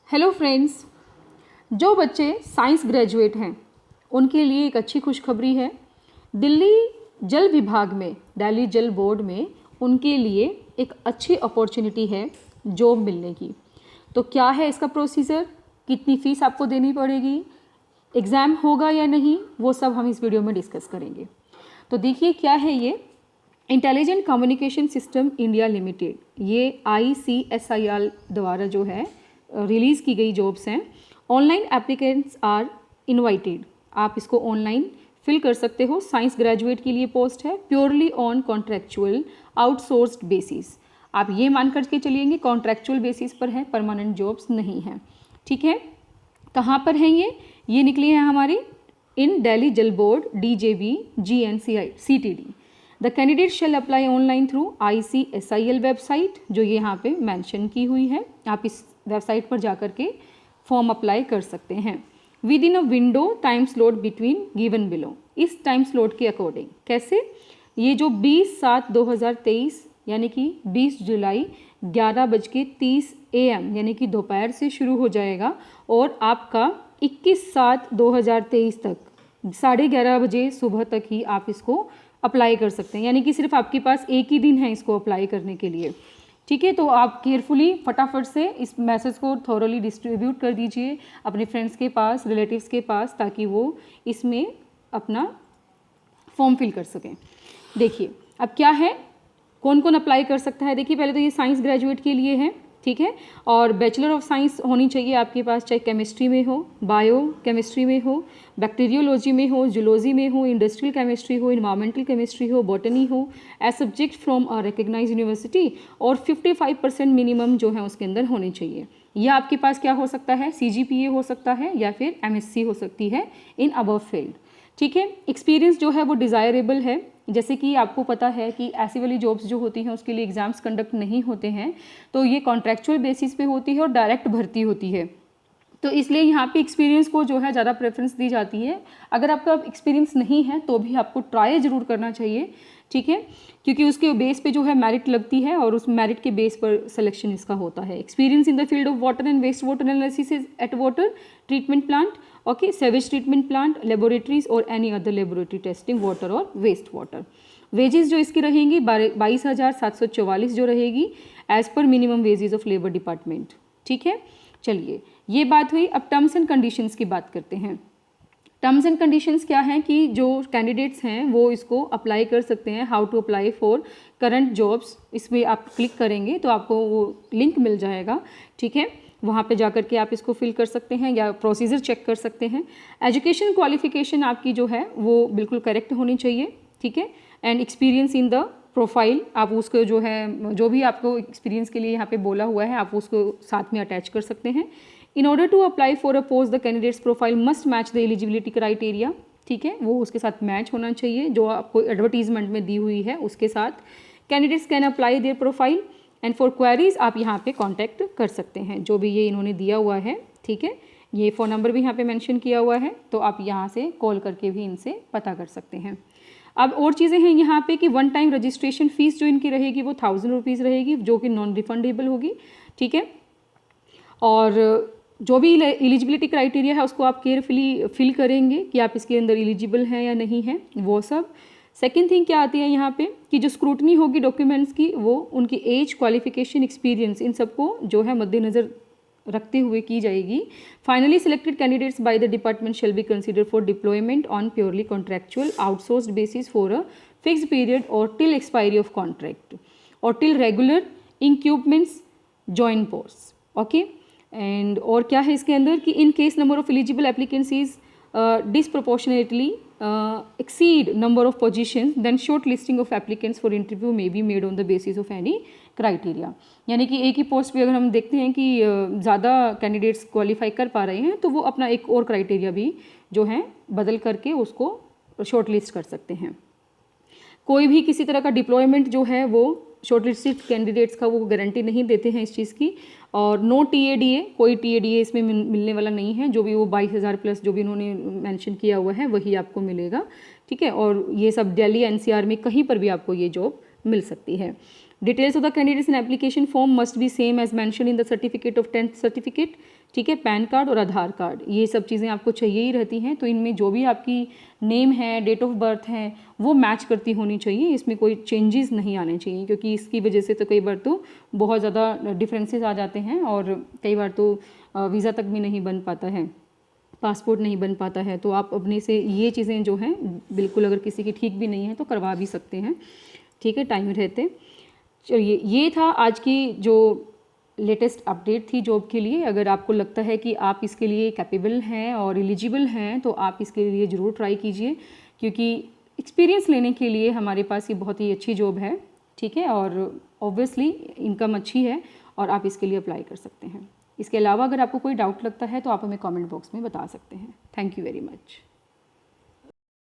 Hello friends, जो बच्चे science graduate हैं उनके लिए एक अच्छी खुशखबरी है। दिल्ली जल विभाग में, दिल्ली जल बोर्ड में उनके लिए एक अच्छी अपॉर्चुनिटी है जॉब मिलने की। तो क्या है इसका प्रोसीजर, कितनी फ़ीस आपको देनी पड़ेगी, एग्ज़ाम होगा या नहीं, वो सब हम इस वीडियो में डिस्कस करेंगे। तो देखिए क्या है ये intelligent communication system India limited, ये ICSIR द्वारा जो है रिलीज़ की गई जॉब्स हैं। ऑनलाइन एप्लीकेंट्स आर इनवाइटेड, आप इसको ऑनलाइन फिल कर सकते हो। साइंस ग्रेजुएट के लिए पोस्ट है, purely on contractual outsourced basis. आप ये मान कर के चलिएंगे कॉन्ट्रैक्चुअल बेसिस पर है, परमानेंट जॉब्स नहीं हैं। ठीक है, कहाँ पर हैं ये निकली है हमारी इन दिल्ली जल board DJB GNCI CTD। The candidate shall apply online through ICSIL website, जो ये यहाँ पे मेंशन की हुई है। आप इस वेबसाइट पर जाकर के फॉर्म अप्लाई कर सकते हैं with in a window time slot between given below. इस टाइम स्लॉट के अकॉर्डिंग कैसे, ये जो 20/7/2023 यानी कि 20 जुलाई 11:30 AM यानी कि दोपहर से शुरू हो जाएगा और आपका 21/7/2023 तक 11:30 बजे सुबह तक ही आप इसको अप्लाई कर सकते हैं। यानी कि सिर्फ आपके पास एक ही दिन है इसको अप्लाई करने के लिए। ठीक है, तो आप केयरफुली फटाफट से इस मैसेज को थॉरली डिस्ट्रीब्यूट कर दीजिए अपने फ्रेंड्स के पास, रिलेटिव्स के पास, ताकि वो इसमें अपना फॉर्म फिल कर सकें। देखिए अब क्या है, कौन कौन अप्लाई कर सकता है। देखिए पहले तो ये साइंस ग्रेजुएट के लिए है, ठीक है, और बैचलर ऑफ साइंस होनी चाहिए आपके पास, चाहे केमिस्ट्री में हो, बायो केमिस्ट्री में हो, बैक्टीरियोलॉजी में हो, जूलॉजी में हो, इंडस्ट्रियल केमिस्ट्री हो, इन्वायरमेंटल केमिस्ट्री हो, बॉटनी हो, as subject from a recognise university, और 55% मिनिमम जो है उसके अंदर होनी चाहिए। या आपके पास क्या हो सकता है, CGPA हो सकता है या फिर MSc हो सकती है इन अबव फील्ड। ठीक है, एक्सपीरियंस जो है वो डिज़ायरेबल है। जैसे कि आपको पता है कि ऐसी वाली जॉब्स जो होती हैं उसके लिए एग्ज़ाम्स कंडक्ट नहीं होते हैं, तो ये कॉन्ट्रैक्चुअल बेसिस पे होती है और डायरेक्ट भर्ती होती है। तो इसलिए यहाँ पे एक्सपीरियंस को जो है ज़्यादा प्रेफरेंस दी जाती है। अगर आपका एक्सपीरियंस नहीं है तो भी आपको ट्राई ज़रूर करना चाहिए, ठीक है, क्योंकि उसके बेस पे जो है मेरिट लगती है और उस मेरिट के बेस पर सिलेक्शन इसका होता है। Experience in the field of water and waste water analysis at water treatment plant, okay, sewage treatment plant, laboratories और any other laboratory testing water और वेस्ट वाटर। वेजेस जो इसकी रहेंगी 22,744 जो रहेगी as per minimum wages of labour department. ठीक है, चलिए ये बात हुई। अब टर्म्स एंड कंडीशंस की बात करते हैं। टर्म्स एंड कंडीशंस क्या हैं कि जो कैंडिडेट्स हैं वो इसको अप्लाई कर सकते हैं। How to apply for current jobs, इसमें आप क्लिक करेंगे तो आपको वो लिंक मिल जाएगा। ठीक है, वहाँ पे जाकर के आप इसको फिल कर सकते हैं या प्रोसीजर चेक कर सकते हैं। एजुकेशन क्वालिफिकेशन आपकी जो है वो बिल्कुल करेक्ट होनी चाहिए, ठीक है, and experience in the profile, आप उसको जो है जो भी आपको एक्सपीरियंस के लिए यहाँ पे बोला हुआ है आप उसको साथ में अटैच कर सकते हैं। In order to apply for a post the candidates profile must match the eligibility criteria, ठीक है, वो उसके साथ मैच होना चाहिए जो आपको एडवर्टीजमेंट में दी हुई है उसके साथ। Candidates can apply there profile and for queries आप यहाँ पे कांटेक्ट कर सकते हैं, जो भी ये इन्होंने दिया हुआ है। ठीक है, ये फ़ोन नंबर भी यहाँ पे मेंशन किया हुआ है, तो आप यहाँ से कॉल करके भी इनसे पता कर सकते हैं। अब और चीज़ें हैं यहाँ पे कि वन टाइम रजिस्ट्रेशन फ़ीस जो इनकी रहेगी वो 1000 रुपीज़ रहेगी, जो कि नॉन रिफंडेबल होगी। ठीक है, और जो भी एलिजिबिलिटी क्राइटेरिया है उसको आप केयरफुली फिल करेंगे कि आप इसके अंदर एलिजिबल हैं या नहीं हैं, वो सब। सेकेंड थिंग क्या आती है यहाँ पे कि जो स्क्रूटनी होगी डॉक्यूमेंट्स की, वो उनकी एज, क्वालिफिकेशन, एक्सपीरियंस, इन सबको जो है मद्देनज़र रखते हुए की जाएगी। Finally selected candidates by the department shall be consider for deployment on purely contractual outsourced basis for a fix period or till expiry of contract or till regular incumbents join post. Okay, and और क्या है इसके अंदर कि in case number of eligible applicants is disproportionately exceed number of positions, then short listing of applicants for interview may be made on the basis of any criteria। यानी कि एक ही post पे अगर हम देखते हैं कि ज़्यादा कैंडिडेट्स क्वालिफाई कर पा रहे हैं तो वो अपना एक और क्राइटेरिया भी जो है बदल करके उसको शॉर्ट लिस्ट कर सकते हैं। कोई भी किसी तरह का डिप्लॉयमेंट जो है वो शॉर्टलिस्टेड कैंडिडेट्स का वो गारंटी नहीं देते हैं इस चीज़ की। और नो TADA, कोई TADA इसमें मिलने वाला नहीं है। जो भी वो 22,000 प्लस जो भी उन्होंने मेंशन किया हुआ है वही आपको मिलेगा, ठीक है। और ये सब दिल्ली NCR में कहीं पर भी आपको ये जॉब मिल सकती है। Details of the candidates in application form must be same as mention in the certificate of 10th certificate, ठीक है, पैन कार्ड और आधार कार्ड, ये सब चीज़ें आपको चाहिए ही रहती हैं। तो इनमें जो भी आपकी नेम है, डेट ऑफ बर्थ है, वो मैच करती होनी चाहिए, इसमें कोई चेंजेस नहीं आने चाहिए, क्योंकि इसकी वजह से तो कई बार तो बहुत ज़्यादा डिफरेंसेस आ जाते हैं और कई बार तो वीज़ा तक भी नहीं बन पाता है, पासपोर्ट नहीं बन पाता है। तो आप अपने से ये चीज़ें जो हैं बिल्कुल, अगर किसी की ठीक भी नहीं है तो करवा भी सकते हैं, ठीक है, टाइम रहते। चलिए, ये था आज की जो लेटेस्ट अपडेट थी जॉब के लिए। अगर आपको लगता है कि आप इसके लिए कैपेबल हैं और एलिजिबल हैं तो आप इसके लिए ज़रूर ट्राई कीजिए, क्योंकि एक्सपीरियंस लेने के लिए हमारे पास ये बहुत ही अच्छी जॉब है, ठीक है, और ऑब्वियसली इनकम अच्छी है और आप इसके लिए अप्लाई कर सकते हैं। इसके अलावा अगर आपको कोई डाउट लगता है तो आप हमें कमेंट बॉक्स में बता सकते हैं। Thank you very much.